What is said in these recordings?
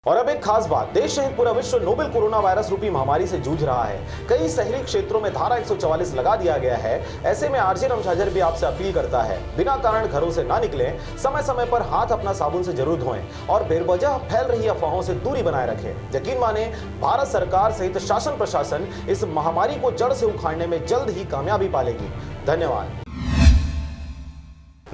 और अब एक खास बात, देश सहित पूरा विश्व नोवेल कोरोना वायरस रूपी महामारी से जूझ रहा है। कई शहरी क्षेत्रों में धारा 144 लगा दिया गया है। ऐसे में आरजे रमझाझर भी आपसे अपील करता है, बिना कारण घरों से ना निकलें, समय समय पर हाथ अपना साबुन से जरूर धोएं और बेवजह फैल रही अफवाहों से दूरी बनाए रखें। यकीन माने, भारत सरकार सहित शासन प्रशासन इस महामारी को जड़ से उखाड़ने में जल्द ही कामयाबी पालेगी। धन्यवाद।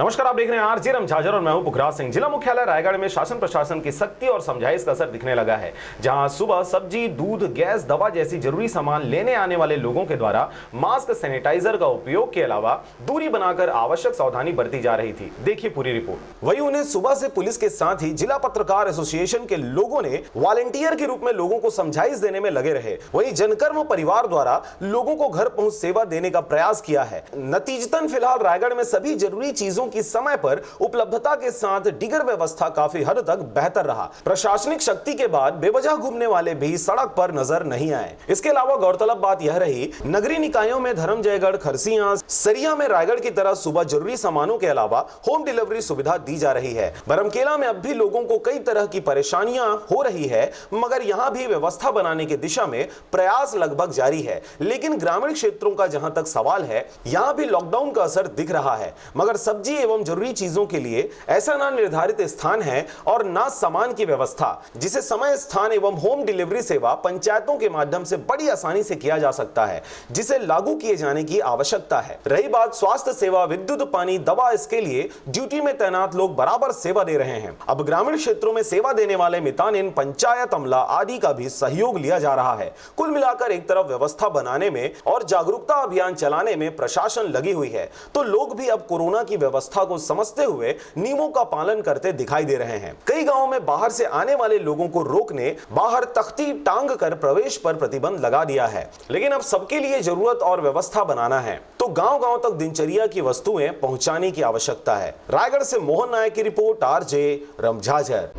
नमस्कार, आप देख रहे हैं आरजे रमझाझर और मैं हूं पुखराज सिंह। जिला मुख्यालय रायगढ़ में शासन प्रशासन की सख्ती और समझाइश का असर दिखने लगा है, जहां सुबह सब्जी, दूध, गैस, दवा जैसी जरूरी सामान लेने आने वाले लोगों के द्वारा मास्क, सैनिटाइजर का उपयोग के अलावा दूरी बनाकर आवश्यक सावधानी बरती जा रही थी। देखिए पूरी रिपोर्ट। वहीं उन्हें सुबह से पुलिस के साथ ही जिला पत्रकार एसोसिएशन के लोगों ने वॉलंटियर के रूप में लोगों को समझाइश देने में लगे रहे। वहीं जनकर्म परिवार द्वारा लोगों को घर पहुंच सेवा देने का प्रयास किया है। नतीजतन फिलहाल रायगढ़ में सभी जरूरी चीजों की समय पर उपलब्धता के साथ डिगर व्यवस्था काफी हद तक बेहतर रहा। प्रशासनिक शक्ति के बाद बेवजह घूमने वाले भी सड़क पर नजर नहीं आए। इसके अलावा गौरतलब बात यह रही, नगरीय निकायों में धर्मजयगढ़, खरसिया, सरिया में रायगढ़ की तरह सुबह जरूरी सामानों के अलावा होम डिलीवरी सुविधा दी जा रही है। बरमकेला में अब भी लोगों को कई तरह की परेशानियां हो रही है, मगर यहां भी व्यवस्था बनाने की दिशा में प्रयास लगभग जारी है। लेकिन ग्रामीण क्षेत्रों का जहां तक सवाल है, यहां भी लॉकडाउन का असर दिख रहा है, मगर सब्जी एवं जरूरी चीजों के लिए ऐसा ना निर्धारित स्थान है और ना सामान की व्यवस्था, जिसे समय, स्थान एवं होम डिलीवरी सेवा पंचायतों के माध्यम से बड़ी आसानी से किया जा सकता है, जिसे लागू किए जाने की आवश्यकता है। रही बात स्वास्थ्य सेवा, विद्युत, पानी, दवा, इसके लिए ड्यूटी में तैनात लोग बराबर सेवा दे रहे हैं। अब ग्रामीण क्षेत्रों में सेवा देने वाले मितानिन, पंचायत अमला आदि का भी सहयोग लिया जा रहा है। कुल मिलाकर एक तरफ व्यवस्था बनाने में और जागरूकता अभियान चलाने में प्रशासन लगी हुई है, तो लोग भी अब कोरोना की व्यवस्था को समझते हुए नियमों का पालन करते दिखाई दे रहे हैं। कई गांवों में बाहर से आने वाले लोगों को रोकने बाहर तख्ती टांग कर प्रवेश पर प्रतिबंध लगा दिया है। लेकिन अब सबके लिए जरूरत और व्यवस्था बनाना है, तो गांव-गांव तक दिनचर्या की वस्तुएं पहुंचाने की आवश्यकता है। रायगढ़ से मोहन नायक की रिपोर्ट, आरजे रमझाझर।